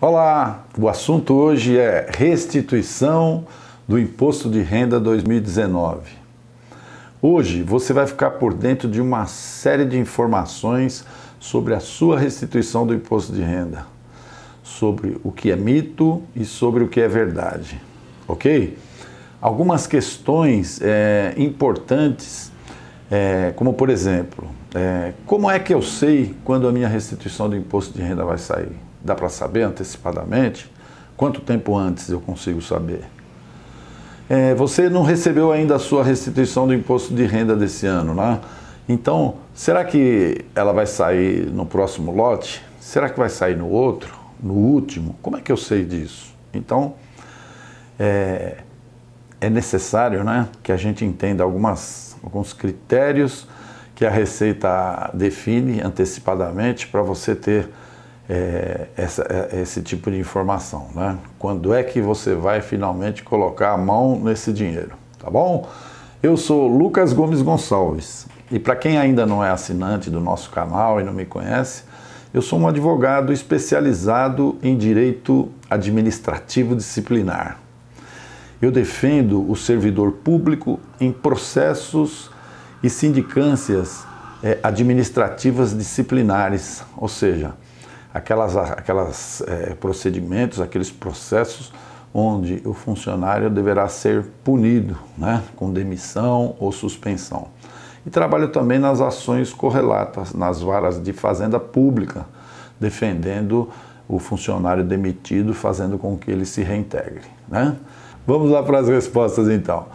Olá, o assunto hoje é restituição do Imposto de Renda 2019. Hoje você vai ficar por dentro de uma série de informações sobre a sua restituição do Imposto de Renda, sobre o que é mito e sobre o que é verdade, ok? Algumas questões importantes, como por exemplo, como é que eu sei quando a minha restituição do Imposto de Renda vai sair? Dá para saber antecipadamente? Quanto tempo antes eu consigo saber? Você não recebeu ainda a sua restituição do Imposto de Renda desse ano, né? Então, será que ela vai sair no próximo lote? Será que vai sair no outro? No último? Como é que eu sei disso? Então, é necessário, né, que a gente entenda alguns critérios que a Receita define antecipadamente para você ter esse tipo de informação, né? Quando é que você vai finalmente colocar a mão nesse dinheiro, tá bom? Eu sou Lucas Gomes Gonçalves e para quem ainda não é assinante do nosso canal e não me conhece, eu sou um advogado especializado em direito administrativo disciplinar. Eu defendo o servidor público em processos e sindicâncias administrativas disciplinares, ou seja, aquelas procedimentos, aqueles processos onde o funcionário deverá ser punido, né, com demissão ou suspensão. E trabalho também nas ações correlatas, nas varas de fazenda pública, defendendo o funcionário demitido, fazendo com que ele se reintegre, né? Vamos lá para as respostas então.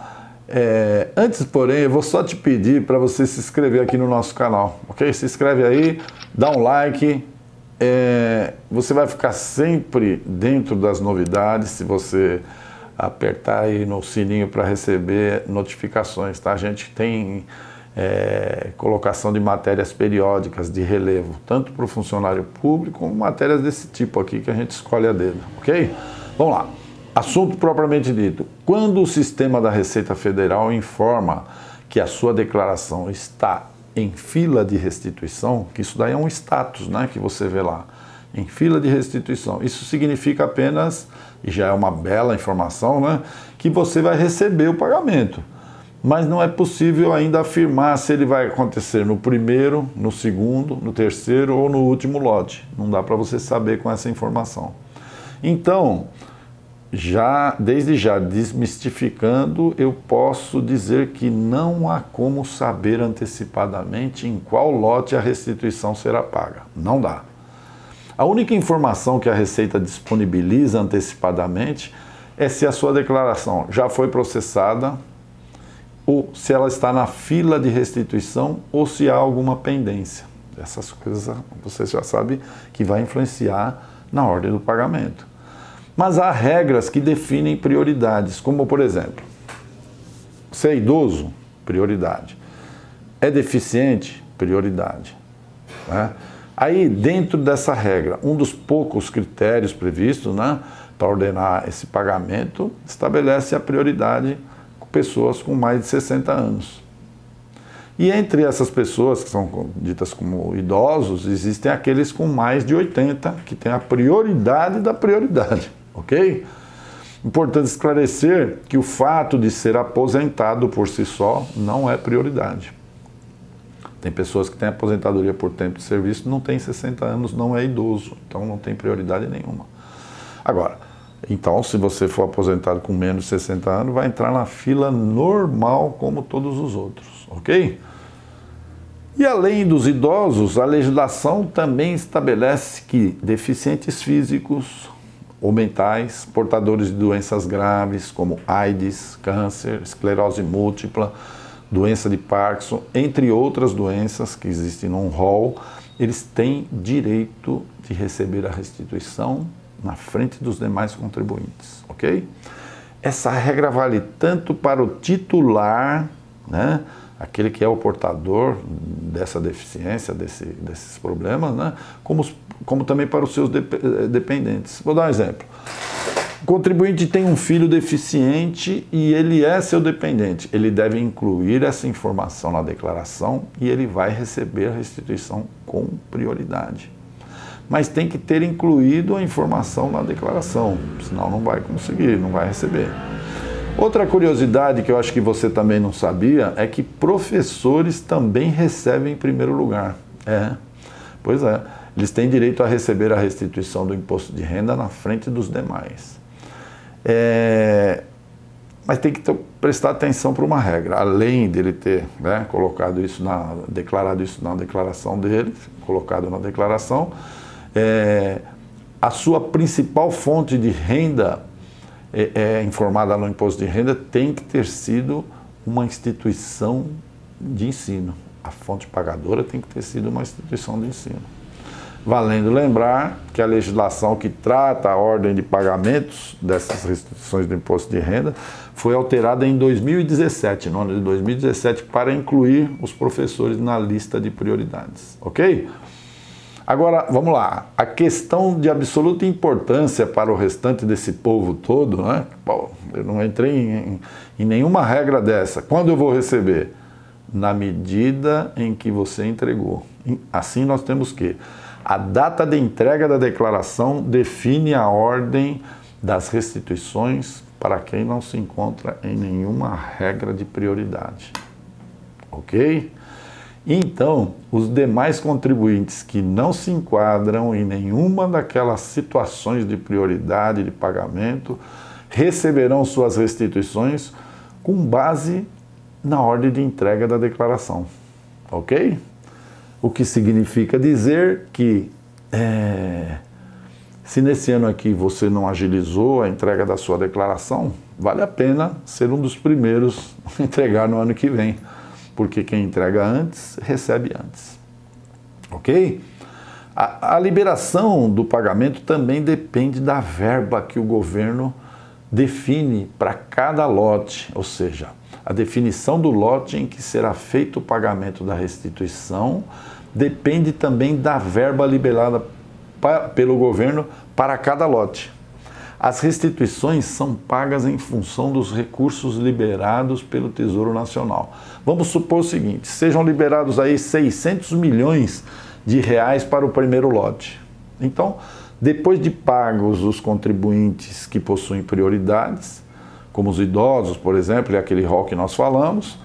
Antes, porém, eu vou só te pedir para você se inscrever aqui no nosso canal, ok? Se inscreve aí, dá um like. Você vai ficar sempre dentro das novidades se você apertar aí no sininho para receber notificações, tá? A gente tem colocação de matérias periódicas de relevo, tanto para o funcionário público como matérias desse tipo aqui que a gente escolhe a dedo, ok? Vamos lá. Assunto propriamente dito. Quando o sistema da Receita Federal informa que a sua declaração está em fila de restituição, que isso daí é um status, né, que você vê lá, em fila de restituição. Isso significa apenas, e já é uma bela informação, né, que você vai receber o pagamento. Mas não é possível ainda afirmar se ele vai acontecer no primeiro, no segundo, no terceiro ou no último lote. Não dá para você saber com essa informação. Então, desde já desmistificando, eu posso dizer que não há como saber antecipadamente em qual lote a restituição será paga. Não dá. A única informação que a Receita disponibiliza antecipadamente é se a sua declaração já foi processada, ou se ela está na fila de restituição, ou se há alguma pendência. Essas coisas você já sabe que vai influenciar na ordem do pagamento. Mas há regras que definem prioridades, como por exemplo, você é idoso? Prioridade. É deficiente? Prioridade. Né? Aí, dentro dessa regra, um dos poucos critérios previstos, né, para ordenar esse pagamento, estabelece a prioridade com pessoas com mais de 60 anos. E entre essas pessoas que são ditas como idosos, existem aqueles com mais de 80, que têm a prioridade da prioridade. Ok? Importante esclarecer que o fato de ser aposentado por si só não é prioridade. Tem pessoas que têm aposentadoria por tempo de serviço, não tem 60 anos, não é idoso, então não tem prioridade nenhuma. Agora, então se você for aposentado com menos de 60 anos, vai entrar na fila normal como todos os outros, ok? E além dos idosos, a legislação também estabelece que deficientes físicos ou mentais, portadores de doenças graves como AIDS, câncer, esclerose múltipla, doença de Parkinson, entre outras doenças que existem num rol, eles têm direito de receber a restituição na frente dos demais contribuintes, ok? Essa regra vale tanto para o titular, né, aquele que é o portador dessa deficiência, desses problemas, né, como também para os seus dependentes. Vou dar um exemplo. O contribuinte tem um filho deficiente e ele é seu dependente. Ele deve incluir essa informação na declaração e ele vai receber a restituição com prioridade. mas tem que ter incluído a informação na declaração, senão não vai conseguir, não vai receber. Outra curiosidade que eu acho que você também não sabia é que professores também recebem em primeiro lugar. Pois é, eles têm direito a receber a restituição do imposto de renda na frente dos demais. Mas tem que prestar atenção para uma regra, além dele ter colocado isso declarado isso na declaração dele, colocado na declaração, a sua principal fonte de renda informada no imposto de renda tem que ter sido uma instituição de ensino. A fonte pagadora tem que ter sido uma instituição de ensino. Valendo lembrar que a legislação que trata a ordem de pagamentos dessas restituições do imposto de renda foi alterada em 2017, no ano de 2017, para incluir os professores na lista de prioridades, ok? Agora, vamos lá, a questão de absoluta importância para o restante desse povo todo, né? Bom, eu não entrei em nenhuma regra dessa. Quando eu vou receber? Na medida em que você entregou. Assim nós temos que a data de entrega da declaração define a ordem das restituições para quem não se encontra em nenhuma regra de prioridade. Ok? Então, os demais contribuintes que não se enquadram em nenhuma daquelas situações de prioridade de pagamento receberão suas restituições com base na ordem de entrega da declaração. Ok? O que significa dizer que se nesse ano aqui você não agilizou a entrega da sua declaração, vale a pena ser um dos primeiros a entregar no ano que vem, porque quem entrega antes, recebe antes. Ok? A liberação do pagamento também depende da verba que o governo define para cada lote, ou seja, a definição do lote em que será feito o pagamento da restituição depende também da verba liberada pelo governo para cada lote. As restituições são pagas em função dos recursos liberados pelo Tesouro Nacional. Vamos supor o seguinte, sejam liberados aí 600 milhões de reais para o primeiro lote. Então, depois de pagos os contribuintes que possuem prioridades, como os idosos, por exemplo, e aquele rol que nós falamos,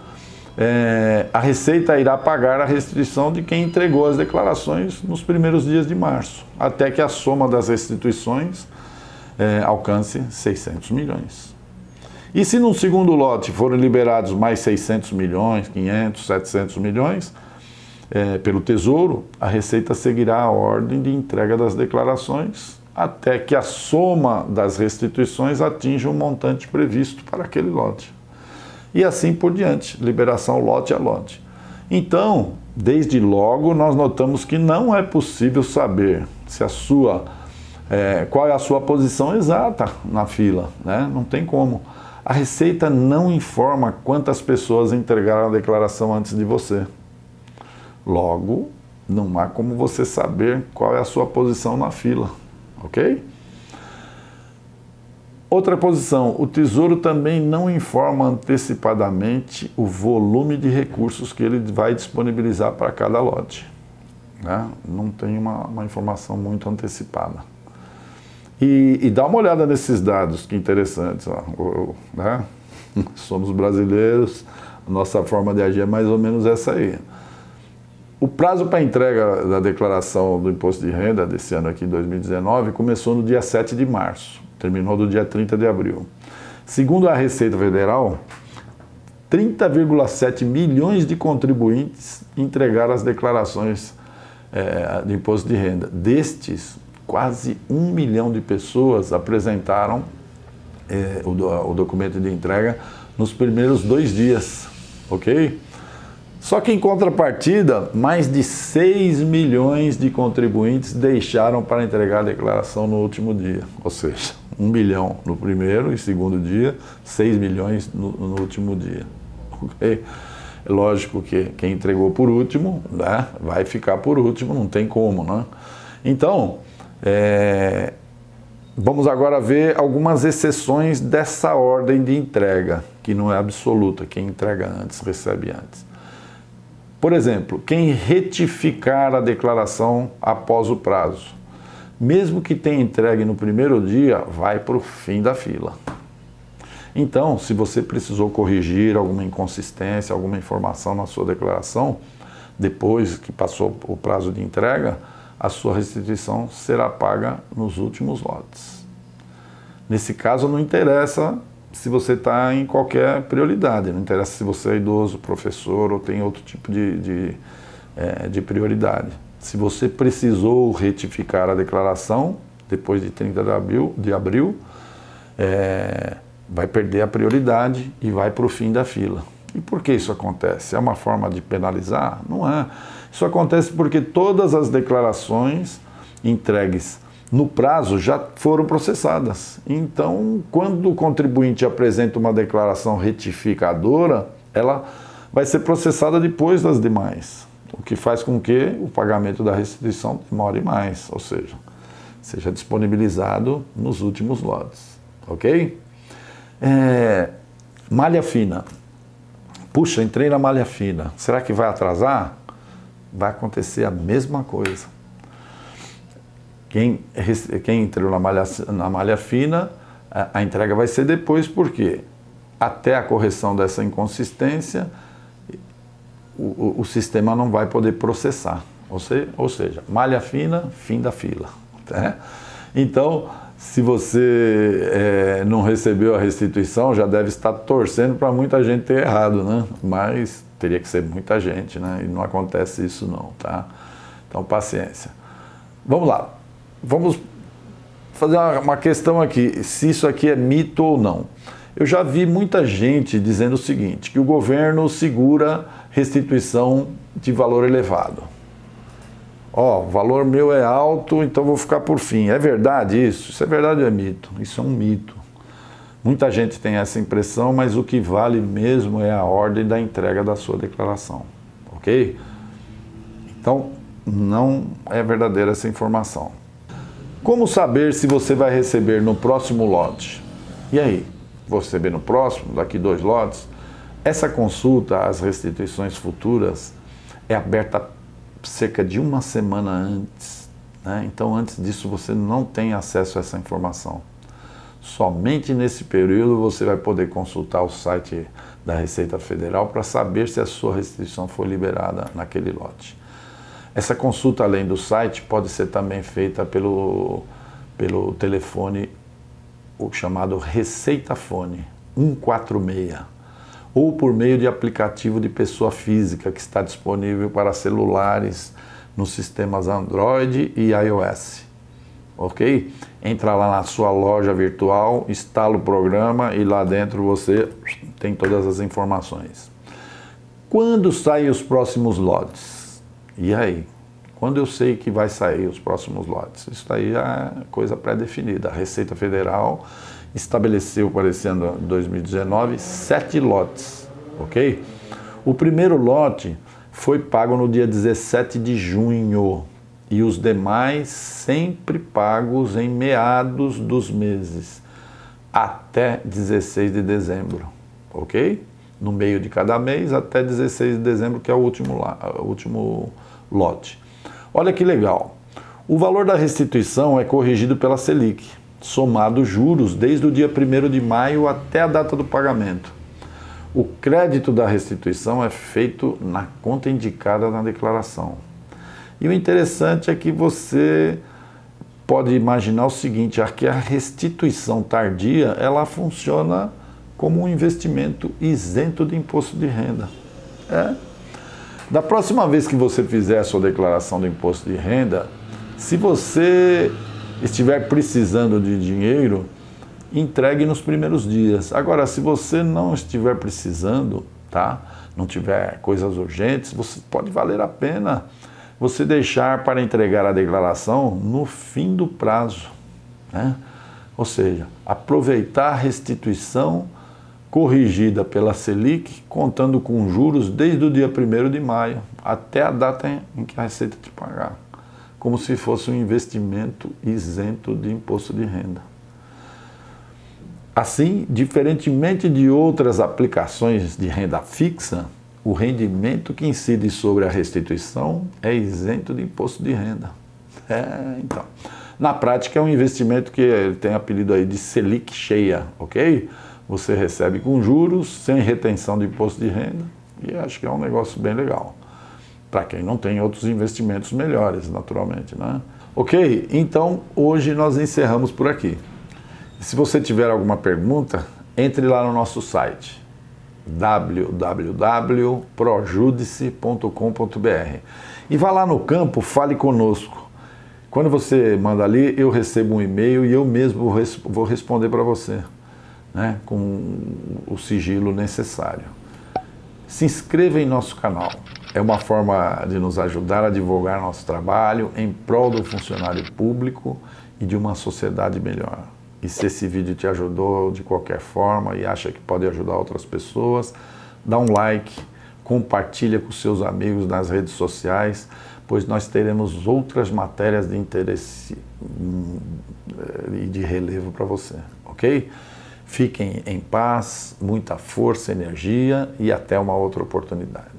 a Receita irá pagar a restituição de quem entregou as declarações nos primeiros dias de março, até que a soma das restituições alcance 600 milhões. E se no segundo lote forem liberados mais 600 milhões, 500, 700 milhões pelo Tesouro, a Receita seguirá a ordem de entrega das declarações até que a soma das restituições atinja o montante previsto para aquele lote. E assim por diante, liberação lote a lote. Então, desde logo, nós notamos que não é possível saber se qual é a sua posição exata na fila, né? Não tem como. A Receita não informa quantas pessoas entregaram a declaração antes de você. Logo, não há como você saber qual é a sua posição na fila, ok? Outra posição, o Tesouro também não informa antecipadamente o volume de recursos que ele vai disponibilizar para cada lote, né? Não tem uma informação muito antecipada. E dá uma olhada nesses dados, que interessantes, ó, né? Somos brasileiros, a nossa forma de agir é mais ou menos essa aí. O prazo para entrega da declaração do imposto de renda desse ano aqui, 2019, começou no dia 7 de março, terminou no dia 30 de abril. Segundo a Receita Federal, 30,7 milhões de contribuintes entregaram as declarações de imposto de renda. Destes, quase 1 milhão de pessoas apresentaram o documento de entrega nos primeiros 2 dias, ok? Só que em contrapartida, mais de 6 milhões de contribuintes deixaram para entregar a declaração no último dia, ou seja, 1 milhão no primeiro e segundo dia, 6 milhões no último dia, ok? É lógico que quem entregou por último, né, vai ficar por último, não tem como, né? Então, vamos agora ver algumas exceções dessa ordem de entrega, que não é absoluta, quem entrega antes, recebe antes. Por exemplo, quem retificar a declaração após o prazo. mesmo que tenha entregue no primeiro dia, vai para o fim da fila. Então, se você precisou corrigir alguma inconsistência, alguma informação na sua declaração, depois que passou o prazo de entrega, a sua restituição será paga nos últimos lotes. Nesse caso, não interessa se você está em qualquer prioridade, não interessa se você é idoso, professor ou tem outro tipo de prioridade. Se você precisou retificar a declaração depois de 30 de abril, vai perder a prioridade e vai para o fim da fila. E por que isso acontece? É uma forma de penalizar? Não é. Isso acontece porque todas as declarações entregues no prazo já foram processadas. Então, quando o contribuinte apresenta uma declaração retificadora, ela vai ser processada depois das demais, o que faz com que o pagamento da restituição demore mais, ou seja, seja disponibilizado nos últimos lotes, ok? Malha fina. Puxa, entrei na malha fina. Será que vai atrasar? Vai acontecer a mesma coisa. Quem entrou na malha fina, a entrega vai ser depois, porque até a correção dessa inconsistência, o sistema não vai poder processar. Ou seja, malha fina, fim da fila. Tá? Então, se você não recebeu a restituição, já deve estar torcendo para muita gente ter errado, né? Mas teria que ser muita gente, né? E não acontece isso não, tá? Então, paciência. Vamos lá. Vamos fazer uma questão aqui, se isso aqui é mito ou não. Eu já vi muita gente dizendo o seguinte, que o governo segura restituição de valor elevado. Ó, o valor meu é alto, então vou ficar por fim. É verdade isso? Isso é verdade ou é mito? Isso é um mito. Muita gente tem essa impressão, mas o que vale mesmo é a ordem da entrega da sua declaração, ok? Então, não é verdadeira essa informação. Como saber se você vai receber no próximo lote? E aí? Vou receber no próximo, daqui 2 lotes? Essa consulta às restituições futuras é aberta cerca de 1 semana antes, né? Então, antes disso, você não tem acesso a essa informação. Somente nesse período você vai poder consultar o site da Receita Federal para saber se a sua restituição foi liberada naquele lote. Essa consulta, além do site, pode ser também feita pelo telefone, o chamado Receitafone 146, ou por meio de aplicativo de pessoa física que está disponível para celulares nos sistemas Android e iOS. Ok? Entra lá na sua loja virtual, instala o programa e lá dentro você tem todas as informações. Quando saem os próximos lotes? E aí? Quando eu sei que vai sair os próximos lotes? Isso daí é coisa pré-definida. A Receita Federal estabeleceu para esse ano 2019 7 lotes, ok? O primeiro lote foi pago no dia 17 de junho e os demais sempre pagos em meados dos meses, até 16 de dezembro, ok? No meio de cada mês até 16 de dezembro, que é o último lote. Olha que legal. O valor da restituição é corrigido pela Selic, somado juros desde o dia 1º de maio até a data do pagamento. O crédito da restituição é feito na conta indicada na declaração. E o interessante é que você pode imaginar o seguinte, que a restituição tardia, ela funciona como um investimento isento de imposto de renda. Da próxima vez que você fizer a sua declaração do imposto de renda, se você estiver precisando de dinheiro, entregue nos primeiros dias. Agora, se você não estiver precisando, tá? Não tiver coisas urgentes, pode valer a pena você deixar para entregar a declaração no fim do prazo, né? Ou seja, aproveitar a restituição corrigida pela Selic, contando com juros desde o dia 1º de maio até a data em que a Receita te pagar, como se fosse um investimento isento de imposto de renda. Assim, diferentemente de outras aplicações de renda fixa, o rendimento que incide sobre a restituição é isento de imposto de renda. Então, Na prática é um investimento que tem apelido aí de Selic cheia, ok? Você recebe com juros, sem retenção de imposto de renda, e acho que é um negócio bem legal. Para quem não tem outros investimentos melhores, naturalmente, né? Ok? Então, hoje nós encerramos por aqui. Se você tiver alguma pergunta, entre lá no nosso site www.projudice.com.br e vá lá no campo, fale conosco. Quando você manda ali, eu recebo um e-mail e eu mesmo vou responder para você, né, com o sigilo necessário. Se inscreva em nosso canal. É uma forma de nos ajudar a divulgar nosso trabalho em prol do funcionário público e de uma sociedade melhor. E se esse vídeo te ajudou de qualquer forma e acha que pode ajudar outras pessoas, dá um like, compartilha com seus amigos nas redes sociais, pois nós teremos outras matérias de interesse e de relevo para você, ok? Fiquem em paz, muita força, energia e até uma outra oportunidade.